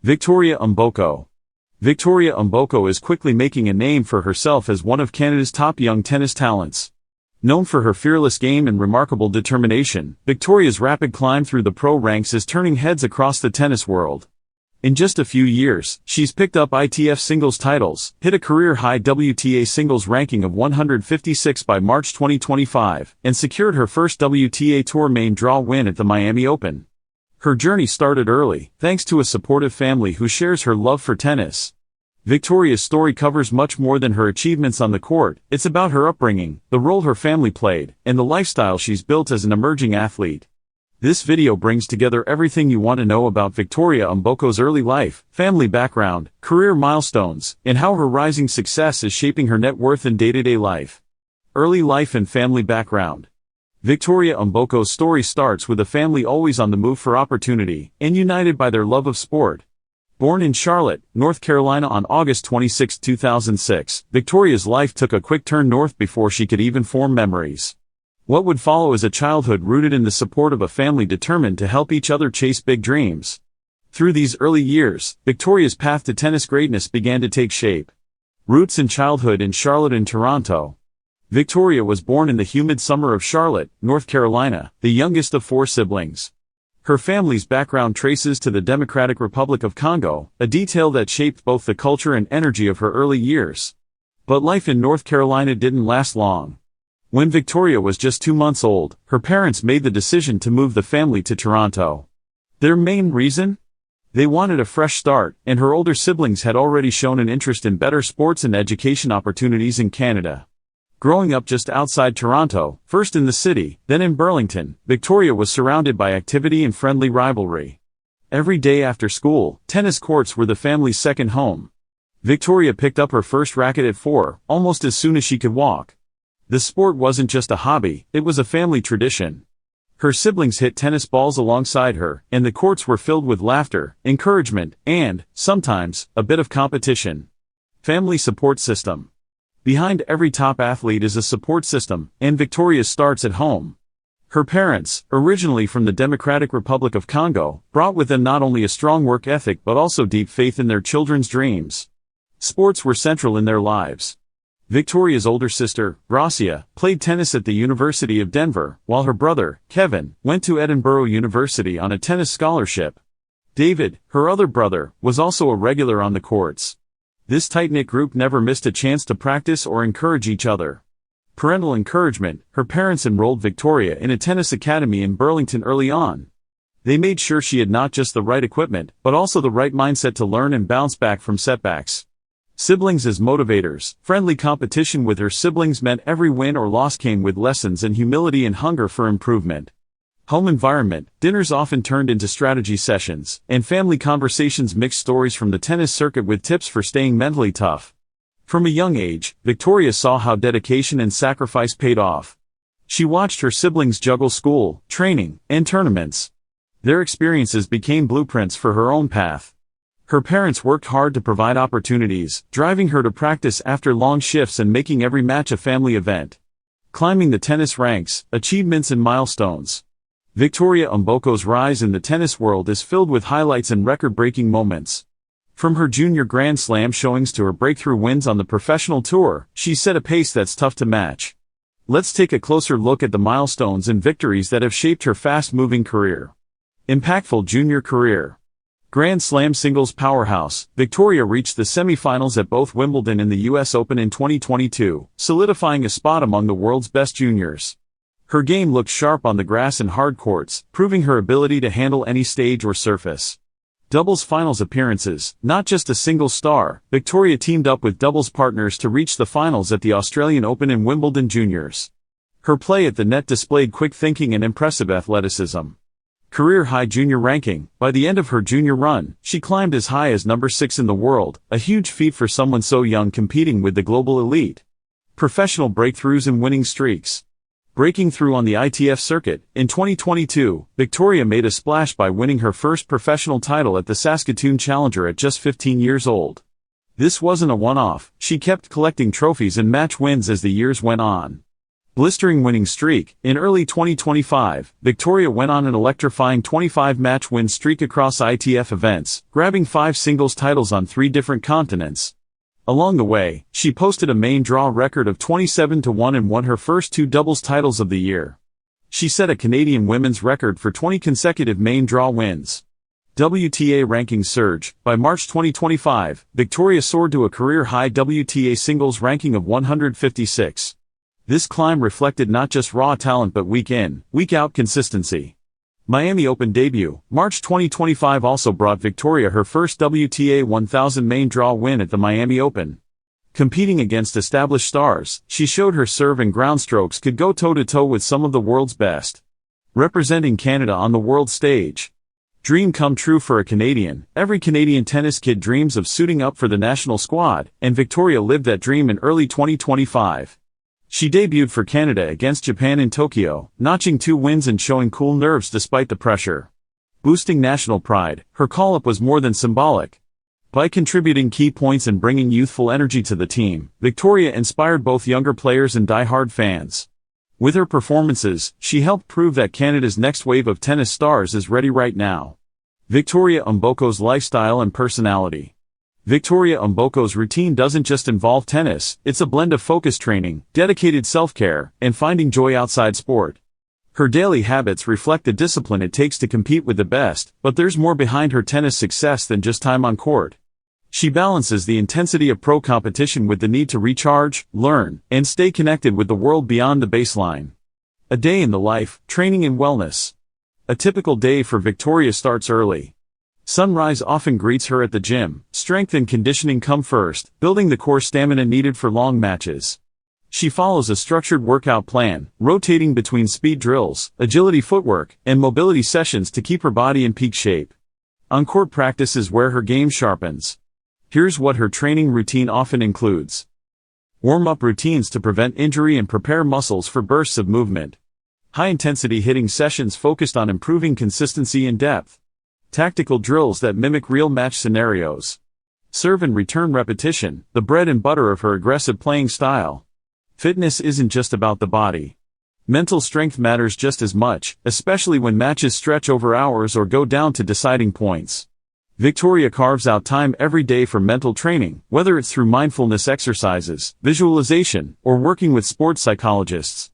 Victoria Mboko. Victoria Mboko is quickly making a name for herself as one of Canada's top young tennis talents. Known for her fearless game and remarkable determination, Victoria's rapid climb through the pro ranks is turning heads across the tennis world. In just a few years, she's picked up ITF singles titles, hit a career-high WTA singles ranking of 156 by March 2025, and secured her first WTA Tour main draw win at the Miami Open. Her journey started early, thanks to a supportive family who shares her love for tennis. Victoria's story covers much more than her achievements on the court. It's about her upbringing, the role her family played, and the lifestyle she's built as an emerging athlete. This video brings together everything you want to know about Victoria Mboko's early life, family background, career milestones, and how her rising success is shaping her net worth and day-to-day life. Early life and family background. Victoria Mboko's story starts with a family always on the move for opportunity, and united by their love of sport. Born in Charlotte, North Carolina on August 26, 2006, Victoria's life took a quick turn north before she could even form memories. What would follow is a childhood rooted in the support of a family determined to help each other chase big dreams. Through these early years, Victoria's path to tennis greatness began to take shape. Roots in childhood in Charlotte and Toronto. Victoria was born in the humid summer of Charlotte, North Carolina, the youngest of 4 siblings. Her family's background traces to the Democratic Republic of Congo, a detail that shaped both the culture and energy of her early years. But life in North Carolina didn't last long. When Victoria was just 2 months old, her parents made the decision to move the family to Toronto. Their main reason? They wanted a fresh start, and her older siblings had already shown an interest in better sports and education opportunities in Canada. Growing up just outside Toronto, first in the city, then in Burlington, Victoria was surrounded by activity and friendly rivalry. Every day after school, tennis courts were the family's second home. Victoria picked up her first racket at 4, almost as soon as she could walk. The sport wasn't just a hobby, it was a family tradition. Her siblings hit tennis balls alongside her, and the courts were filled with laughter, encouragement, and, sometimes, a bit of competition. Family support system. Behind every top athlete is a support system, and Victoria starts at home. Her parents, originally from the Democratic Republic of Congo, brought with them not only a strong work ethic but also deep faith in their children's dreams. Sports were central in their lives. Victoria's older sister, Gracia, played tennis at the University of Denver, while her brother, Kevin, went to Edinburgh University on a tennis scholarship. David, her other brother, was also a regular on the courts. This tight-knit group never missed a chance to practice or encourage each other. Parental encouragement. Her parents enrolled Victoria in a tennis academy in Burlington early on. They made sure she had not just the right equipment, but also the right mindset to learn and bounce back from setbacks. Siblings as motivators. Friendly competition with her siblings meant every win or loss came with lessons and humility and hunger for improvement. Home environment. Dinners often turned into strategy sessions, and family conversations mixed stories from the tennis circuit with tips for staying mentally tough. From a young age, Victoria saw how dedication and sacrifice paid off. She watched her siblings juggle school, training, and tournaments. Their experiences became blueprints for her own path. Her parents worked hard to provide opportunities, driving her to practice after long shifts and making every match a family event. Climbing the tennis ranks, achievements and milestones. Victoria Mboko's rise in the tennis world is filled with highlights and record-breaking moments. From her junior Grand Slam showings to her breakthrough wins on the professional tour, she set a pace that's tough to match. Let's take a closer look at the milestones and victories that have shaped her fast-moving career. Impactful junior career. Grand Slam singles powerhouse. Victoria reached the semifinals at both Wimbledon and the US Open in 2022, solidifying a spot among the world's best juniors. Her game looked sharp on the grass and hard courts, proving her ability to handle any stage or surface. Doubles finals appearances. Not just a single star, Victoria teamed up with doubles partners to reach the finals at the Australian Open and Wimbledon Juniors. Her play at the net displayed quick thinking and impressive athleticism. Career-high junior ranking. By the end of her junior run, she climbed as high as number 6 in the world, a huge feat for someone so young competing with the global elite. Professional breakthroughs and winning streaks. Breaking through on the ITF circuit. In 2022, Victoria made a splash by winning her first professional title at the Saskatoon Challenger at just 15 years old. This wasn't a one-off, she kept collecting trophies and match wins as the years went on. Blistering winning streak. In early 2025, Victoria went on an electrifying 25-match win streak across ITF events, grabbing 5 singles titles on 3 different continents. Along the way, she posted a main draw record of 27-1 and won her first 2 doubles titles of the year. She set a Canadian women's record for 20 consecutive main draw wins. WTA rankings surge. By March 2025, Victoria soared to a career-high WTA singles ranking of 156. This climb reflected not just raw talent but week-in, week-out consistency. Miami Open debut. March 2025 also brought Victoria her first WTA 1000 main draw win at the Miami Open. Competing against established stars, she showed her serve and ground strokes could go toe-to-toe with some of the world's best. Representing Canada on the world stage. Dream come true for a Canadian. Every Canadian tennis kid dreams of suiting up for the national squad, and Victoria lived that dream in early 2025. She debuted for Canada against Japan in Tokyo, notching 2 wins and showing cool nerves despite the pressure. Boosting national pride, her call-up was more than symbolic. By contributing key points and bringing youthful energy to the team, Victoria inspired both younger players and die-hard fans. With her performances, she helped prove that Canada's next wave of tennis stars is ready right now. Victoria Mboko's lifestyle and personality. Victoria Mboko's routine doesn't just involve tennis, it's a blend of focused training, dedicated self-care, and finding joy outside sport. Her daily habits reflect the discipline it takes to compete with the best, but there's more behind her tennis success than just time on court. She balances the intensity of pro competition with the need to recharge, learn, and stay connected with the world beyond the baseline. A day in the life, training and wellness. A typical day for Victoria starts early. Sunrise often greets her at the gym. Strength and conditioning come first, building the core stamina needed for long matches. She follows a structured workout plan, rotating between speed drills, agility footwork, and mobility sessions to keep her body in peak shape. On-court practice is where her game sharpens. Here's what her training routine often includes. Warm-up routines to prevent injury and prepare muscles for bursts of movement. High-intensity hitting sessions focused on improving consistency and depth. Tactical drills that mimic real match scenarios. Serve and return repetition, the bread and butter of her aggressive playing style. Fitness isn't just about the body. Mental strength matters just as much, especially when matches stretch over hours or go down to deciding points. Victoria carves out time every day for mental training, whether it's through mindfulness exercises, visualization, or working with sports psychologists.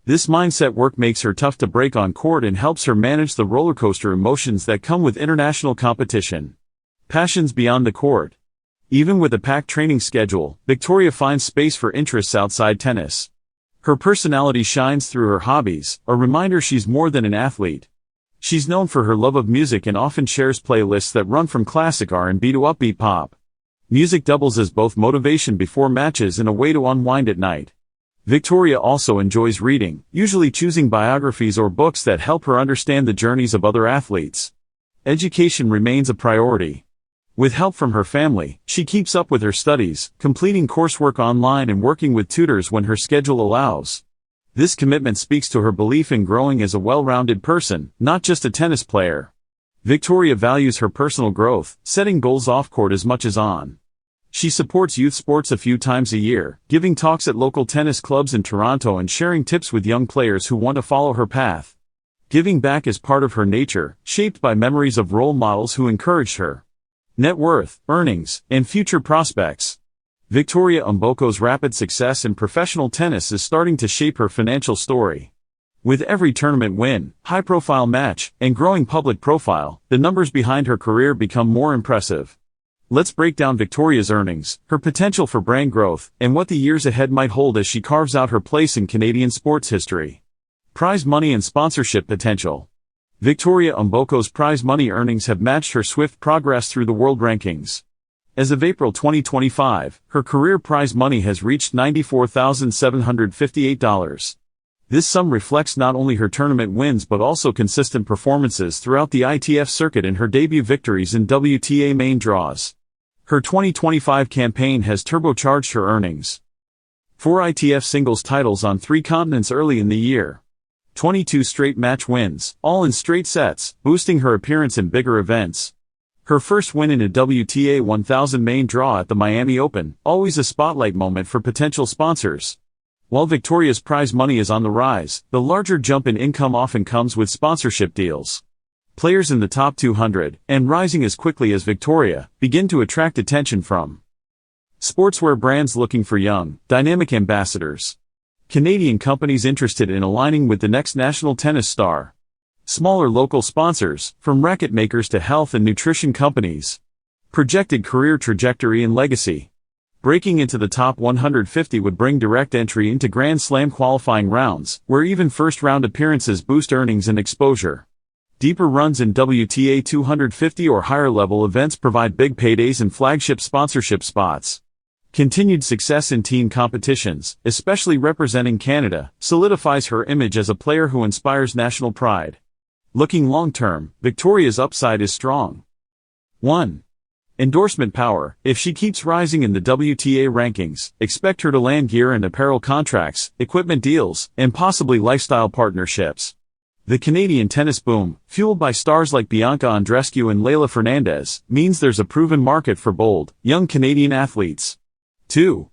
This mindset work makes her tough to break on court and helps her manage the rollercoaster emotions that come with international competition. Passions beyond the court. Even with a packed training schedule, Victoria finds space for interests outside tennis. Her personality shines through her hobbies, a reminder she's more than an athlete. She's known for her love of music and often shares playlists that run from classic R&B to upbeat pop. Music doubles as both motivation before matches and a way to unwind at night. Victoria also enjoys reading, usually choosing biographies or books that help her understand the journeys of other athletes. Education remains a priority. With help from her family, she keeps up with her studies, completing coursework online and working with tutors when her schedule allows. This commitment speaks to her belief in growing as a well-rounded person, not just a tennis player. Victoria values her personal growth, setting goals off-court as much as on. She supports youth sports a few times a year, giving talks at local tennis clubs in Toronto and sharing tips with young players who want to follow her path. Giving back is part of her nature, shaped by memories of role models who encouraged her. Net worth, earnings, and future prospects. Victoria Mboko's rapid success in professional tennis is starting to shape her financial story. With every tournament win, high-profile match, and growing public profile, the numbers behind her career become more impressive. Let's break down Victoria's earnings, her potential for brand growth, and what the years ahead might hold as she carves out her place in Canadian sports history. Prize money and sponsorship potential. Victoria Mboko's prize money earnings have matched her swift progress through the world rankings. As of April 2025, her career prize money has reached $94,758. This sum reflects not only her tournament wins but also consistent performances throughout the ITF circuit and her debut victories in WTA main draws. Her 2025 campaign has turbocharged her earnings. 4 ITF singles titles on 3 continents early in the year. 22 straight match wins, all in straight sets, boosting her appearance in bigger events. Her first win in a WTA 1000 main draw at the Miami Open, always a spotlight moment for potential sponsors. While Victoria's prize money is on the rise, the larger jump in income often comes with sponsorship deals. Players in the top 200, and rising as quickly as Victoria, begin to attract attention from sportswear brands looking for young, dynamic ambassadors. Canadian companies interested in aligning with the next national tennis star. Smaller local sponsors, from racket makers to health and nutrition companies. Projected career trajectory and legacy. Breaking into the top 150 would bring direct entry into Grand Slam qualifying rounds, where even first-round appearances boost earnings and exposure. Deeper runs in WTA 250 or higher-level events provide big paydays and flagship sponsorship spots. Continued success in team competitions, especially representing Canada, solidifies her image as a player who inspires national pride. Looking long-term, Victoria's upside is strong. 1. Endorsement power. If she keeps rising in the WTA rankings, expect her to land gear and apparel contracts, equipment deals, and possibly lifestyle partnerships. The Canadian tennis boom, fueled by stars like Bianca Andreescu and Leylah Fernandez, means there's a proven market for bold, young Canadian athletes. 2.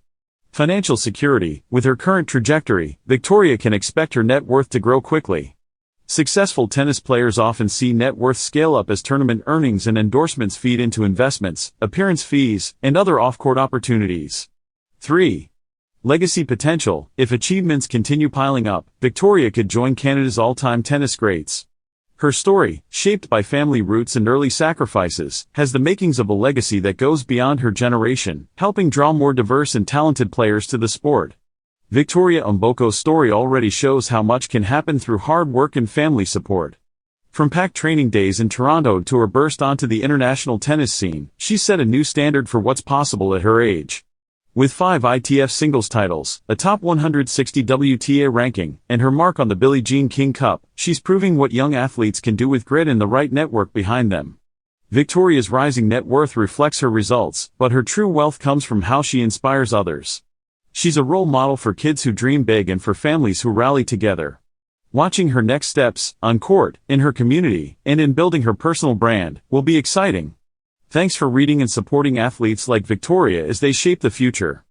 Financial security. With her current trajectory, Victoria can expect her net worth to grow quickly. Successful tennis players often see net worth scale up as tournament earnings and endorsements feed into investments, appearance fees, and other off-court opportunities. 3. Legacy potential. If achievements continue piling up, Victoria could join Canada's all-time tennis greats. Her story, shaped by family roots and early sacrifices, has the makings of a legacy that goes beyond her generation, helping draw more diverse and talented players to the sport. Victoria Mboko's story already shows how much can happen through hard work and family support. From packed training days in Toronto to her burst onto the international tennis scene, she set a new standard for what's possible at her age. With 5 ITF singles titles, a top 160 WTA ranking, and her mark on the Billie Jean King Cup, she's proving what young athletes can do with grit and the right network behind them. Victoria's rising net worth reflects her results, but her true wealth comes from how she inspires others. She's a role model for kids who dream big and for families who rally together. Watching her next steps, on court, in her community, and in building her personal brand, will be exciting. Thanks for reading and supporting athletes like Victoria as they shape the future.